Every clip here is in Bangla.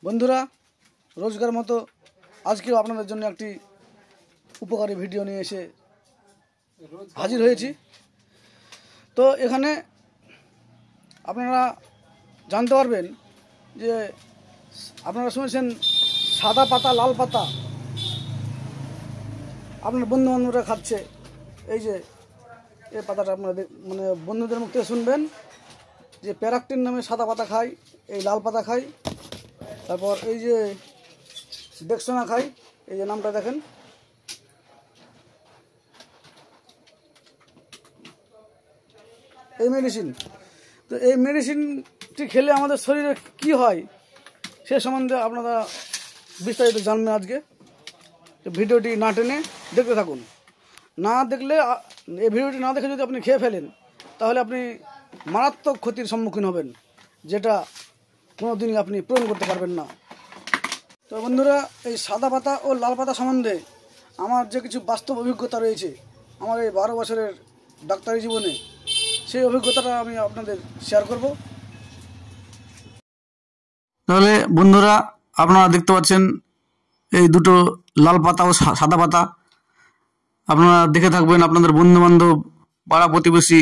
বন্ধুরা, রোজগার মতো আজকেও আপনাদের জন্য একটি উপকারী ভিডিও নিয়ে এসে হাজির হয়েছি। তো এখানে আপনারা জানতে পারবেন যে আপনারা শুনেছেন সাদা পাতা লাল পাতা আপনার বন্ধু বান্ধবরা খাচ্ছে। এই যে এই পাতাটা আপনাদের মানে বন্ধুদের মুখ থেকে শুনবেন যে প্যারাকটিন নামে সাদা পাতা খায়, এই লাল পাতা খায়, তারপর এই যে ডেক্সোনা খাই, এই যে নামটা দেখেন। এই মেডিসিন, তো এই মেডিসিনটি খেলে আমাদের শরীরে কি হয় সে সম্বন্ধে আপনারা বিস্তারিত জানবেন আজকে। তো ভিডিওটি না টেনে দেখতে থাকুন। না দেখলে এই ভিডিওটি না দেখে যদি আপনি খেয়ে ফেলেন তাহলে আপনি মারাত্মক ক্ষতির সম্মুখীন হবেন, যেটা কোনো দিনই আপনি পূরণ করতে পারবেন না। তো বন্ধুরা, এই সাদা পাতা ও লাল পাতা সম্বন্ধে আমার যে কিছু বাস্তব অভিজ্ঞতা রয়েছে আমার এই 12 বছরের ডাক্তারি জীবনে, সেই অভিজ্ঞতাটা আমি আপনাদের শেয়ার করব। তাহলে বন্ধুরা, আপনারা দেখতে পাচ্ছেন এই দুটো লাল পাতা ও সাদা পাতা। আপনারা দেখে থাকবেন আপনাদের বন্ধু বান্ধব পাড়া প্রতিবেশী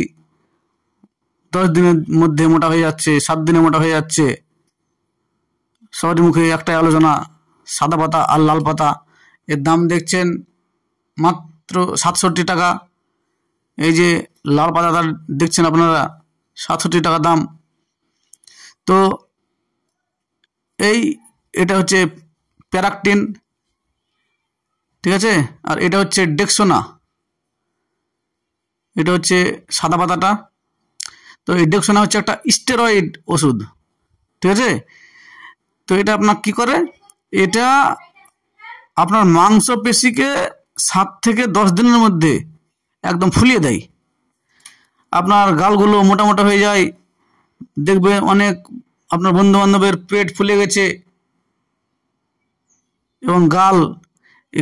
10 দিনের মধ্যে মোটা হয়ে যাচ্ছে, 7 দিনে মোটা হয়ে যাচ্ছে। সবারই মুখে একটাই আলোচনা, সাদা পাতা আর লাল পাতা। এর দাম দেখছেন মাত্র 67 টাকা। এই যে লাল পাতাটা দেখছেন আপনারা 67 টাকা দাম। তো এটা হচ্ছে প্যারাকটিন, ঠিক আছে। আর এটা হচ্ছে ডেক্সোনা, এটা হচ্ছে সাদা পাতাটা। তো এই ডেক্সোনা হচ্ছে একটা স্টেরয়েড ওষুধ, ঠিক আছে। তো এটা আপনার কি করে, এটা আপনার মাংসপেশিকে 7 থেকে 10 দিনের মধ্যে একদম ফুলিয়ে দেয়। আপনার গালগুলো মোটা মোটা হয়ে যায়, দেখবেন অনেক আপনার বন্ধু বান্ধবের পেট ফুলে গেছে, এবং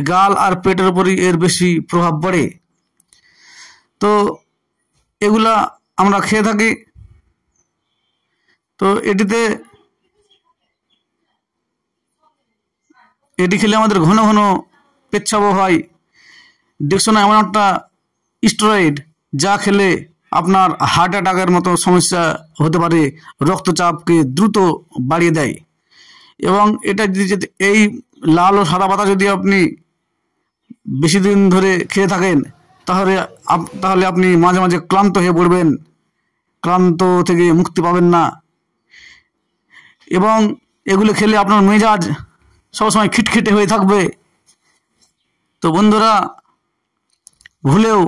গাল আর পেটের উপরই এর বেশি প্রভাব পড়ে। তো এগুলা আমরা খেয়ে থাকি। তো এটি খেলে আমাদের ঘন ঘন পেচ্ছাবও হয়। ডেক্সোনা এমন একটা স্টেরয়েড যা খেলে আপনার হার্ট অ্যাটাকের মতো সমস্যা হতে পারে, রক্তচাপকে দ্রুত বাড়িয়ে দেয়। এবং এটা যদি এই লাল ও সাদা পাতা যদি আপনি বেশি দিন ধরে খেয়ে থাকেন তাহলে আপনি মাঝে মাঝে ক্লান্ত হয়ে পড়বেন, ক্লান্ত থেকে মুক্তি পাবেন না। এবং এগুলো খেলে আপনার মেজাজ সবসময় খিটখিটে হয়ে থাকবে। তো বন্ধুরা, ভুলেও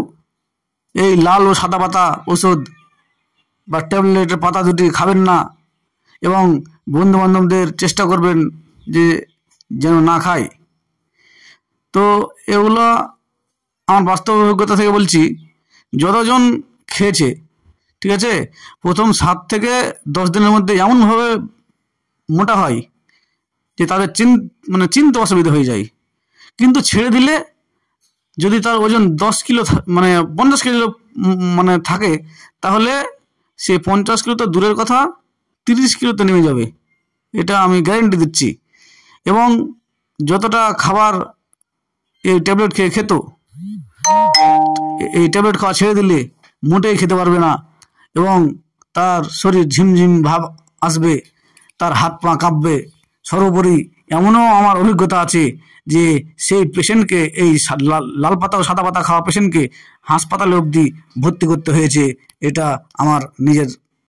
এই লাল ও সাদা পাতা ওষুধ বা ট্যাবলেটের পাতা দুটি খাবেন না, এবং বন্ধু বান্ধবদের চেষ্টা করবেন যে যেন না খায়। তো এগুলো আমার বাস্তব অভিজ্ঞতা থেকে বলছি। যতজন খেয়েছে, ঠিক আছে, প্রথম 7 থেকে 10 দিনের মধ্যে এমনভাবে মোটা হয় যে তাদের চিনতে অসুবিধা হয়ে যায়। কিন্তু ছেড়ে দিলে যদি তার ওজন 10 কিলো মানে 50 কিলো মানে থাকে, তাহলে সে 50 কিলো তো দূরের কথা 30 কিলোতে নেমে যাবে, এটা আমি গ্যারেন্টি দিচ্ছি। এবং যতটা খাবার এই ট্যাবলেট খেয়ে খেত, এই ট্যাবলেট খাওয়া ছেড়ে দিলে মোটেই খেতে পারবে না, এবং তার শরীর ঝিমঝিম ভাব আসবে, তার হাত পা কাঁপবে। সর্বোপরি এমনও আমার অভিজ্ঞতা আছে যে সেই পেশেন্টকে, এই লাল পাতা ও সাদা পাতা খাওয়া পেশেন্টকে হাসপাতালে অবধি ভর্তি করতে হয়েছে। এটা আমার নিজের